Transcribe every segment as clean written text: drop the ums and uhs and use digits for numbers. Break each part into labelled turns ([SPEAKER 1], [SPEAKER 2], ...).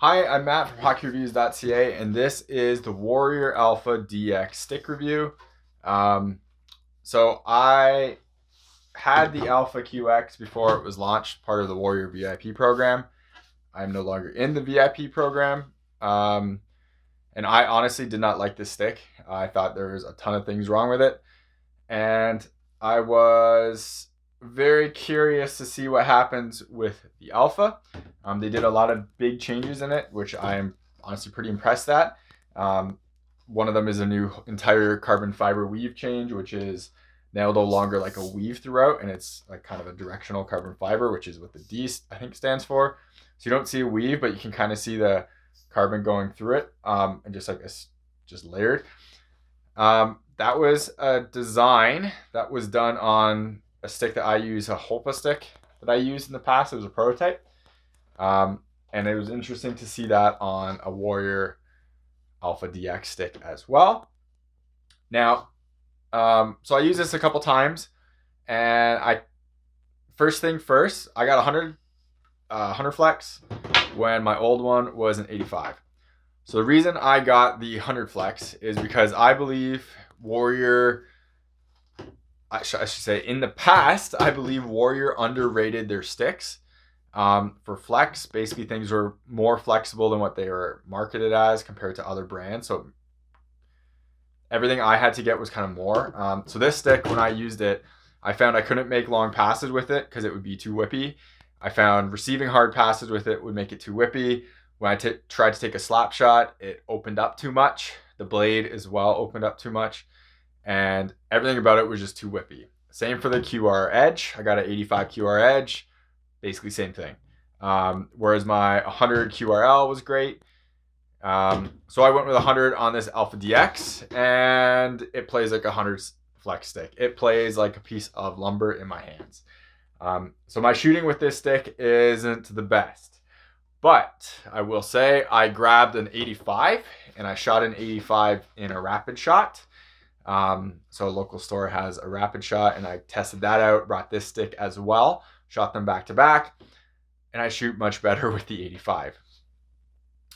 [SPEAKER 1] Hi, I'm Matt from HockeyReviews.ca, and this is the Warrior Alpha DX stick review. So I had the Alpha QX before it was launched, part of the Warrior VIP program. I'm no longer in the VIP program, and I honestly did not like this stick. I thought there was a ton of things wrong with it, and I was very curious to see what happens with the Alpha. They did a lot of big changes in it, which I'm honestly pretty impressed at. One of them is a new entire carbon fiber weave change, which is now no longer like a weave throughout, and it's like kind of a directional carbon fiber, which is what the D I think stands for. So you don't see a weave, but you can kind of see the carbon going through it, and just like it's just layered. That was a design that was done on a stick that I use, a Holpa stick that I used in the past. It was a prototype. And it was interesting to see that on a Warrior Alpha DX stick as well. Now, so I used this a couple times, and first thing first, I got 100 flex when my old one was an 85. So the reason I got the 100 flex is because I believe Warrior, I should say, in the past, I believe Warrior underrated their sticks. For flex, basically things were more flexible than what they were marketed as compared to other brands. So everything I had to get was kind of more. So this stick, when I used it, I found I couldn't make long passes with it because it would be too whippy. I found receiving hard passes with it would make it too whippy. When I tried to take a slap shot, it opened up too much. The blade as well opened up too much. And everything about it was just too whippy. Same for the QR Edge. I got an 85 QR Edge. Basically same thing. Whereas my 100 QRL was great. So I went with 100 on this Alpha DX, and it plays like a 100 flex stick. It plays like a piece of lumber in my hands. So my shooting with this stick isn't the best. But I will say I grabbed an 85, and I shot an 85 in a rapid shot. So a local store has a rapid shot, and I tested that out, brought this stick as well. Shot them back to back, and I shoot much better with the 85.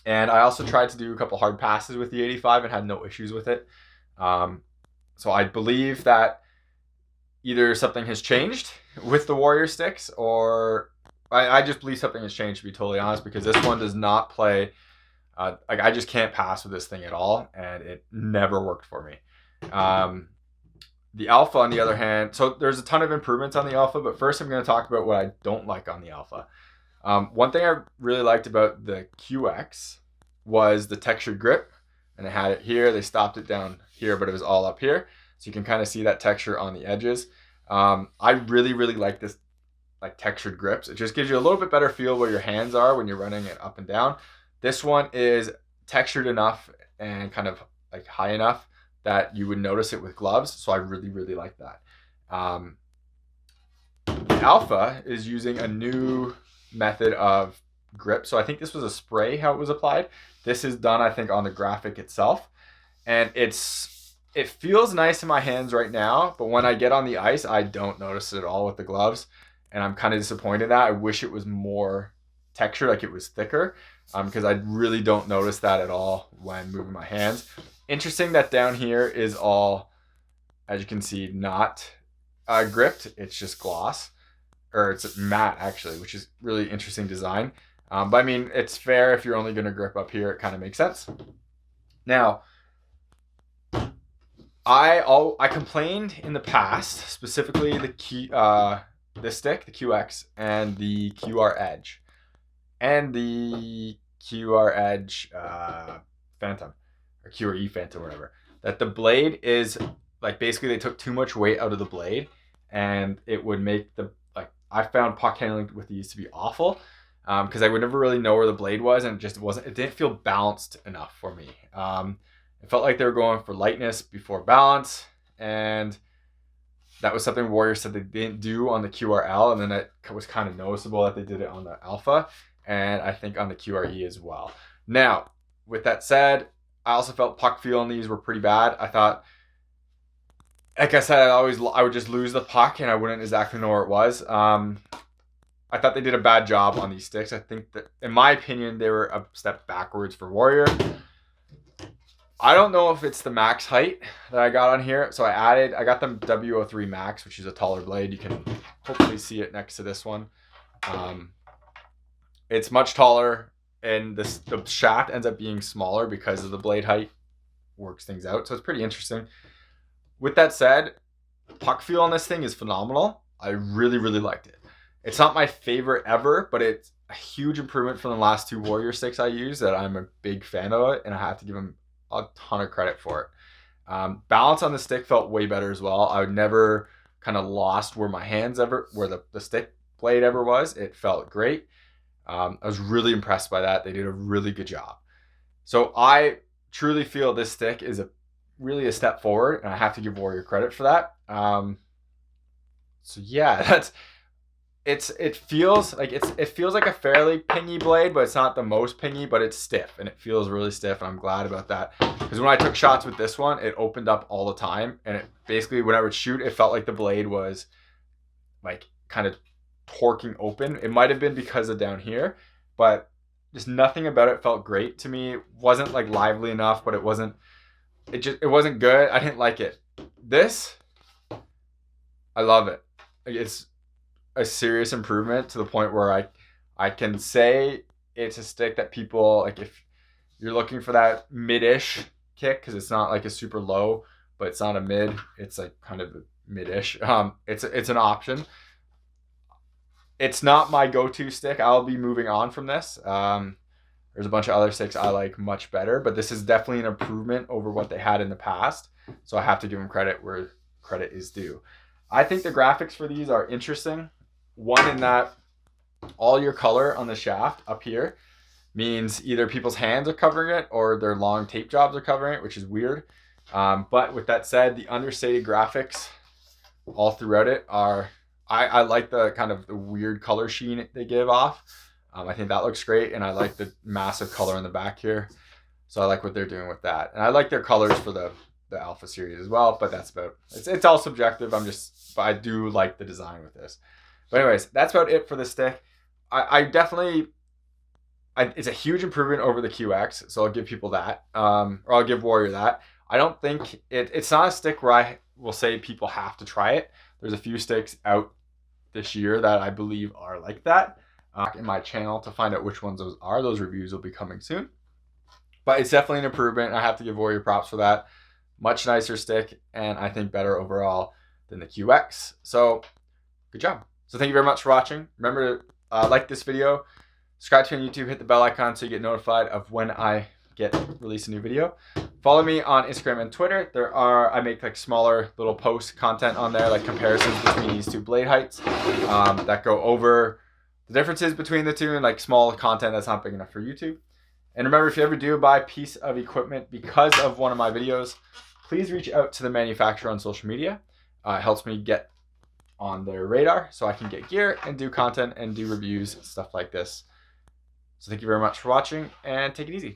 [SPEAKER 1] And I also tried to do a couple hard passes with the 85 and had no issues with it. So I believe that either something has changed with the Warrior sticks, or I just believe something has changed, to be totally honest, because this one does not play. Like I just can't pass with this thing at all, and it never worked for me. The Alpha, on the other hand, so there's a ton of improvements on the Alpha, but first I'm going to talk about what I don't like on the Alpha. One thing I really liked about the QX was the textured grip, and I had it here. They stopped it down here, but it was all up here, so you can kind of see that texture on the edges. I really like this like textured grips. It just gives you a little bit better feel where your hands are when you're running it up and down. This one is textured enough and kind of like high enough that you would notice it with gloves. So I really like that. The Alpha is using a new method of grip. So I think this was a spray, how it was applied. This is done, I think, on the graphic itself. And it feels nice in my hands right now, but when I get on the ice, I don't notice it at all with the gloves. And I'm kind of disappointed in that. I wish it was more textured, like it was thicker, because I really don't notice that at all when moving my hands. Interesting that down here is all, as you can see, not gripped. It's just gloss, or it's matte actually, which is really interesting design. But I mean, it's fair if you're only going to grip up here. It kind of makes sense. Now, I complained in the past, specifically this stick, the QX, and the QR Edge, and the QR Edge Phantom, or QRE Phantom, or whatever, that the blade is like, basically they took too much weight out of the blade, and it would make the, like, I found puck handling with these to be awful, because I would never really know where the blade was, and it didn't feel balanced enough for me. It felt like they were going for lightness before balance, and that was something Warrior said they didn't do on the QRL, and then it was kind of noticeable that they did it on the Alpha, and I think on the QRE as well. Now, with that said, I also felt puck feel on these were pretty bad. I thought, like I said, I would just lose the puck and I wouldn't exactly know where it was. I I thought they did a bad job on these sticks. I think that, in my opinion, they were a step backwards for Warrior. I don't know if it's the max height that I got on here. So I got them W03 max, which is a taller blade. You can hopefully see it next to this one. It's much taller, and the shaft ends up being smaller because of the blade height. Works things out. So it's pretty interesting. With that said, puck feel on this thing is phenomenal. I really, really liked it. It's not my favorite ever, but it's a huge improvement from the last two Warrior sticks I used that I'm a big fan of it, and I have to give them a ton of credit for it. Balance on the stick felt way better as well. I would never kind of lost where my hands ever, where the stick blade ever was. It felt great. I was really impressed by that. They did a really good job. So I truly feel this stick is really a step forward, and I have to give Warrior credit for that. So yeah, it feels like a fairly pingy blade, but it's not the most pingy, but it's stiff, and it feels really stiff, and I'm glad about that. Because when I took shots with this one, it opened up all the time, and it basically, when I would shoot, it felt like the blade was like kind of torquing open. It might have been because of down here, but just nothing about it felt great to me. It wasn't like lively enough, but it wasn't good. I didn't like it. This, I love it. It's a serious improvement to the point where I can say it's a stick that people, like, if you're looking for that mid-ish kick, because it's not like a super low, but it's not a mid, it's like kind of mid-ish. It's an option. It's not my go-to stick. I'll be moving on from this. There's a bunch of other sticks I like much better, but this is definitely an improvement over what they had in the past. So I have to give them credit where credit is due. I think the graphics for these are interesting. One, in that all your color on the shaft up here means either people's hands are covering it or their long tape jobs are covering it, which is weird. But with that said, the understated graphics all throughout it are, I like the kind of the weird color sheen they give off. I think that looks great, and I like the massive color in the back here. So I like what they're doing with that. And I like their colors for the Alpha series as well, but that's about, it's all subjective. But I do like the design with this. But anyways, that's about it for the stick. I definitely, it's a huge improvement over the QX, so I'll give people that, or I'll give Warrior that. I don't think it's not a stick where I will say people have to try it. There's a few sticks out this year that I believe are like that. In my channel to find out which ones those are. Those reviews will be coming soon. But it's definitely an improvement. I have to give Warrior props for that. Much nicer stick, and I think better overall than the QX. So good job. So thank you very much for watching. Remember to like this video, subscribe to me on YouTube, hit the bell icon so you get notified of when I release a new video. Follow me on Instagram and Twitter. I make like smaller little post content on there, like comparisons between these two blade heights that go over the differences between the two, and like small content that's not big enough for YouTube. And remember, if you ever do buy a piece of equipment because of one of my videos, please reach out to the manufacturer on social media. It helps me get on their radar so I can get gear and do content and do reviews, stuff like this. So thank you very much for watching, and take it easy.